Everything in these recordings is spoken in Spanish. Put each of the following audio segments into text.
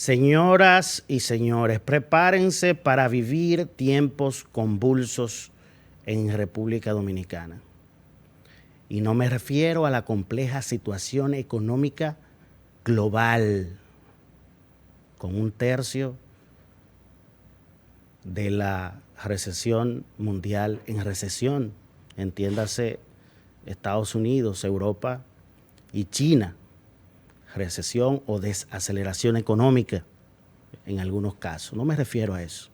Señoras y señores, prepárense para vivir tiempos convulsos en República Dominicana. Y no me refiero a la compleja situación económica global, con un tercio de la recesión mundial en recesión, entiéndase Estados Unidos, Europa y China. Recesión o desaceleración económica en algunos casos. No me refiero a eso.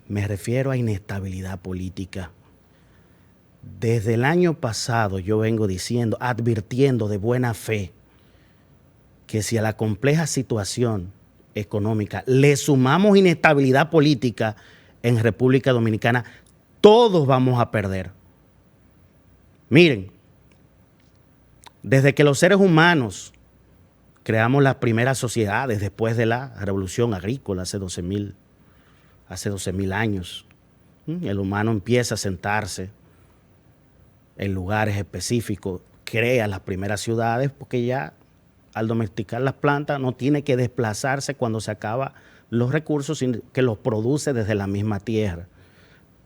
Me refiero a inestabilidad política. Desde el año pasado yo vengo diciendo, advirtiendo de buena fe, que si a la compleja situación económica le sumamos inestabilidad política en República Dominicana, todos vamos a perder. Miren, desde que los seres humanos creamos las primeras sociedades después de la revolución agrícola hace 12.000 años, el humano empieza a sentarse en lugares específicos, crea las primeras ciudades porque ya al domesticar las plantas no tiene que desplazarse cuando se acaban los recursos, sino que los produce desde la misma tierra.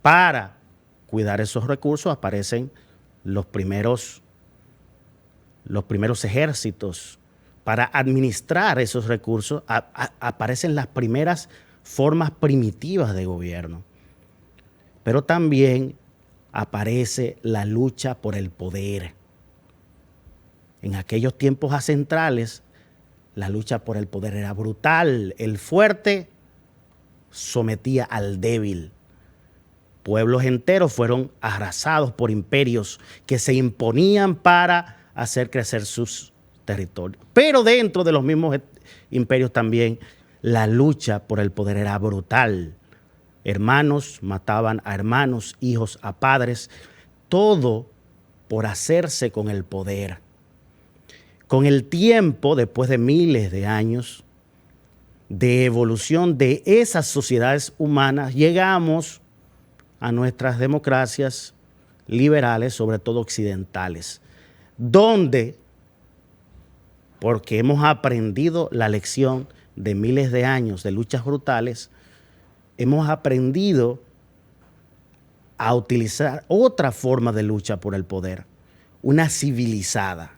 Para cuidar esos recursos aparecen los primeros ejércitos. Para administrar esos recursos aparecen las primeras formas primitivas de gobierno. Pero también aparece la lucha por el poder. En aquellos tiempos ancestrales, la lucha por el poder era brutal. El fuerte sometía al débil. Pueblos enteros fueron arrasados por imperios que se imponían para hacer crecer sus territorios. Pero dentro de los mismos imperios también la lucha por el poder era brutal. Hermanos mataban a hermanos, hijos a padres, todo por hacerse con el poder. Con el tiempo, después de miles de años de evolución de esas sociedades humanas, llegamos a nuestras democracias liberales, sobre todo occidentales, donde, porque hemos aprendido la lección de miles de años de luchas brutales, hemos aprendido a utilizar otra forma de lucha por el poder, una civilizada.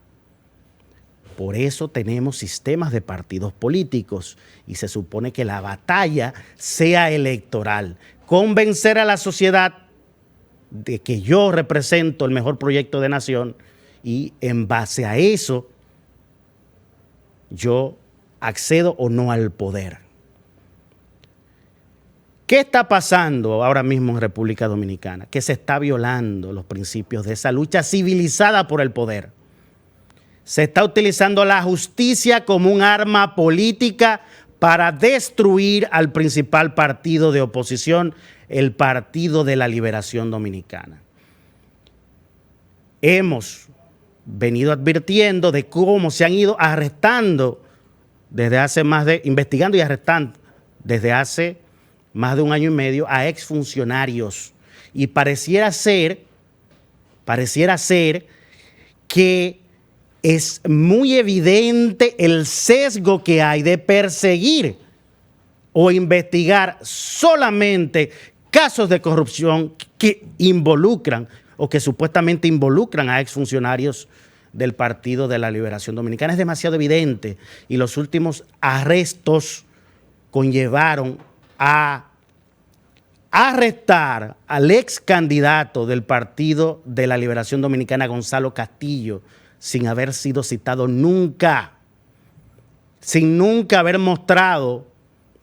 Por eso tenemos sistemas de partidos políticos y se supone que la batalla sea electoral. Convencer a la sociedad de que yo represento el mejor proyecto de nación y en base a eso yo accedo o no al poder. ¿Qué está pasando ahora mismo en República Dominicana? Que se está violando los principios de esa lucha civilizada por el poder. Se está utilizando la justicia como un arma política para destruir al principal partido de oposición, el Partido de la Liberación Dominicana. Hemos venido advirtiendo de cómo se han ido arrestando investigando y arrestando desde hace más de un año y medio a exfuncionarios. Y pareciera ser que es muy evidente el sesgo que hay de perseguir o investigar solamente casos de corrupción que involucran o que supuestamente involucran a exfuncionarios del Partido de la Liberación Dominicana. Es demasiado evidente y los últimos arrestos conllevaron a arrestar al ex candidato del Partido de la Liberación Dominicana, Gonzalo Castillo, sin haber sido citado nunca, sin nunca haber mostrado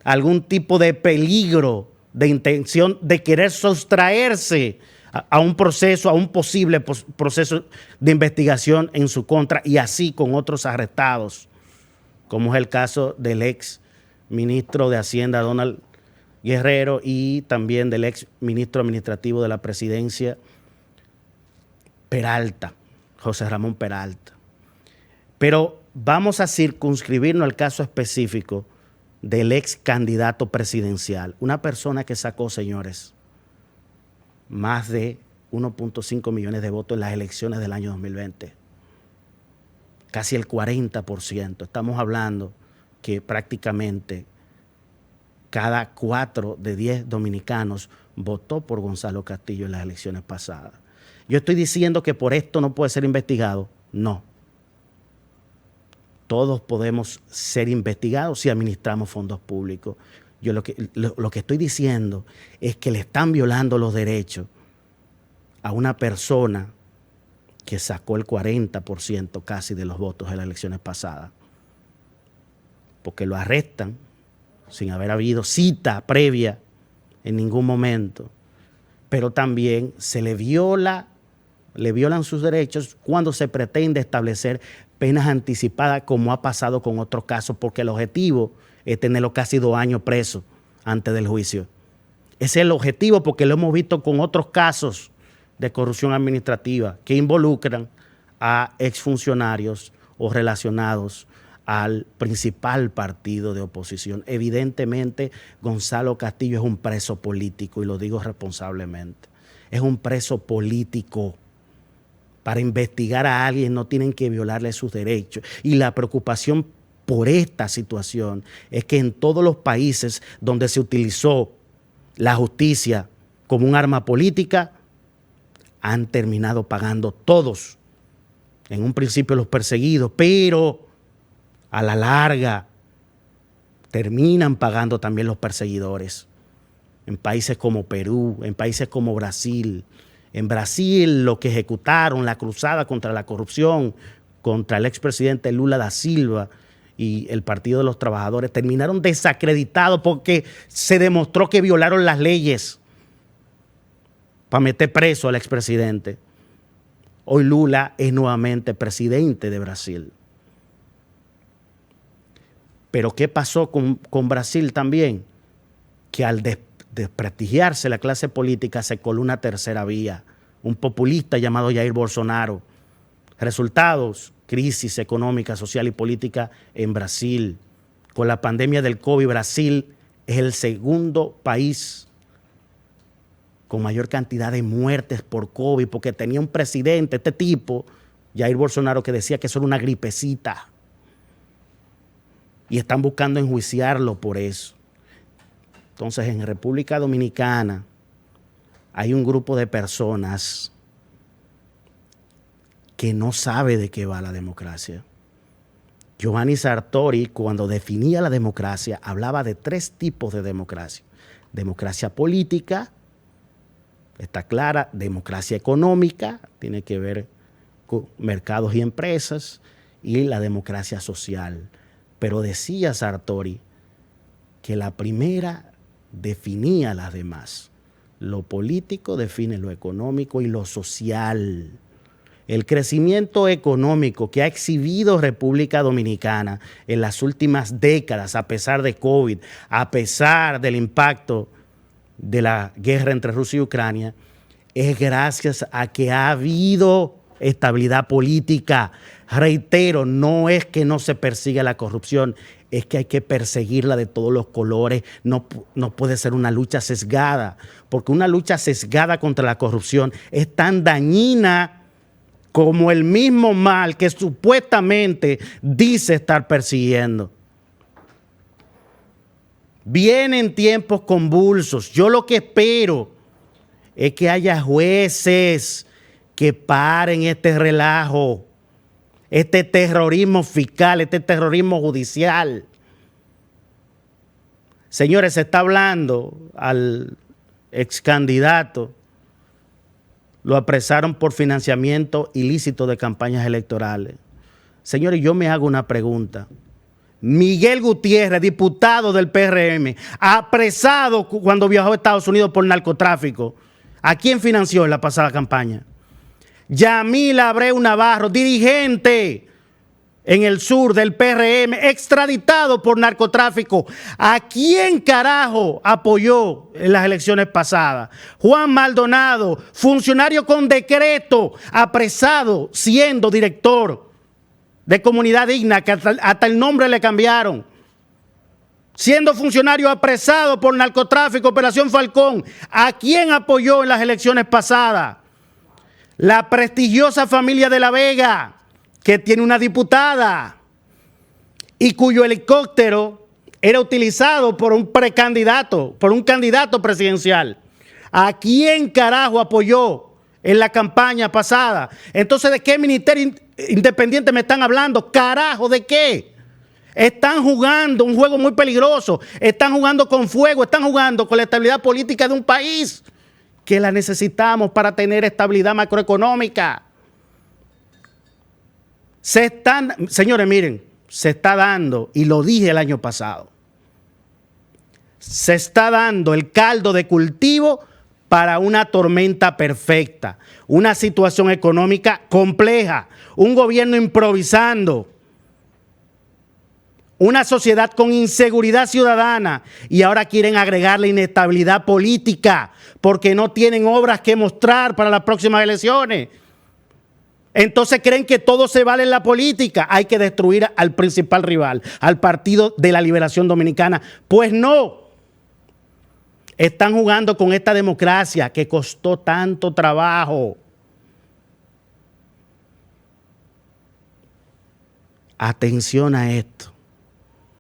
algún tipo de peligro, de intención de querer sustraerse a un proceso, a un posible proceso de investigación en su contra, y así con otros arrestados, como es el caso del ex ministro de Hacienda, Donald Guerrero, y también del ex ministro administrativo de la presidencia, Peralta, José Ramón Peralta. Pero vamos a circunscribirnos al caso específico del ex candidato presidencial, una persona que sacó, señores, más de 1.5 millones de votos en las elecciones del año 2020. Casi el 40%. Estamos hablando que prácticamente cada 4 de 10 dominicanos votó por Gonzalo Castillo en las elecciones pasadas. Yo estoy diciendo que por esto no puede ser investigado. No. Todos podemos ser investigados si administramos fondos públicos. Yo lo que estoy diciendo es que le están violando los derechos a una persona que sacó el 40% casi de los votos en las elecciones pasadas. Porque lo arrestan sin haber habido cita previa en ningún momento. Pero también se le violan sus derechos cuando se pretende establecer penas anticipadas, como ha pasado con otros casos, porque el objetivo es tenerlo casi 2 años preso antes del juicio. Ese es el objetivo, porque lo hemos visto con otros casos de corrupción administrativa que involucran a exfuncionarios o relacionados al principal partido de oposición. Evidentemente, Gonzalo Castillo es un preso político, y lo digo responsablemente. Es un preso político. Para investigar a alguien no tienen que violarle sus derechos. Y la preocupación por esta situación es que en todos los países donde se utilizó la justicia como un arma política, han terminado pagando todos. En un principio los perseguidos, pero a la larga terminan pagando también los perseguidores. En países como Perú, en países como Brasil. En Brasil, lo que ejecutaron, la cruzada contra la corrupción, contra el expresidente Lula da Silva y el Partido de los Trabajadores, terminaron desacreditados porque se demostró que violaron las leyes para meter preso al expresidente. Hoy Lula es nuevamente presidente de Brasil. Pero ¿qué pasó con Brasil también? Que al desprestigiarse la clase política se coló una tercera vía, un populista llamado Jair Bolsonaro. Resultados: crisis económica, social y política en Brasil. Con la pandemia del COVID, Brasil es el segundo país con mayor cantidad de muertes por COVID, porque tenía un presidente, este tipo, Jair Bolsonaro, que decía que eso era una gripecita. Y están buscando enjuiciarlo por eso. Entonces, en República Dominicana hay un grupo de personas que no sabe de qué va la democracia. Giovanni Sartori, cuando definía la democracia, hablaba de 3 tipos de democracia. Democracia política, está clara; democracia económica, tiene que ver con mercados y empresas; y la democracia social. Pero decía Sartori que la primera definía las demás. Lo político define lo económico y lo social. El crecimiento económico que ha exhibido República Dominicana en las últimas décadas, a pesar de COVID, a pesar del impacto de la guerra entre Rusia y Ucrania, es gracias a que ha habido estabilidad política. Reitero, no es que no se persiga la corrupción, es que hay que perseguirla de todos los colores. No puede ser una lucha sesgada, porque una lucha sesgada contra la corrupción es tan dañina como el mismo mal que supuestamente dice estar persiguiendo. Vienen tiempos convulsos. Yo lo que espero es que haya jueces que paren este relajo, este terrorismo fiscal, este terrorismo judicial. Señores, se está hablando al ex candidato, lo apresaron por financiamiento ilícito de campañas electorales. Señores, yo me hago una pregunta. Miguel Gutiérrez, diputado del PRM, apresado cuando viajó a Estados Unidos por narcotráfico. ¿A quién financió en la pasada campaña? Yamil Abreu Navarro, dirigente en el sur del PRM, extraditado por narcotráfico. ¿A quién carajo apoyó en las elecciones pasadas? Juan Maldonado, funcionario con decreto, apresado siendo director de Comunidad Digna, que hasta el nombre le cambiaron. Siendo funcionario apresado por narcotráfico, Operación Falcón. ¿A quién apoyó en las elecciones pasadas? La prestigiosa familia de La Vega, que tiene una diputada. y cuyo helicóptero era utilizado por un precandidato, por un candidato presidencial. ¿A quién carajo apoyó en la campaña pasada? Entonces, ¿de qué ministerio independiente me están hablando? ¿Carajo de qué? Están jugando un juego muy peligroso, están jugando con fuego, están jugando con la estabilidad política de un país que la necesitamos para tener estabilidad macroeconómica. Señores, miren, se está dando, y lo dije el año pasado, se está dando el caldo de cultivo para una tormenta perfecta, una situación económica compleja, un gobierno improvisando, una sociedad con inseguridad ciudadana, y ahora quieren agregar la inestabilidad política porque no tienen obras que mostrar para las próximas elecciones. Entonces creen que todo se vale en la política. Hay que destruir al principal rival, al Partido de la Liberación Dominicana. Pues no. Están jugando con esta democracia que costó tanto trabajo. Atención a esto.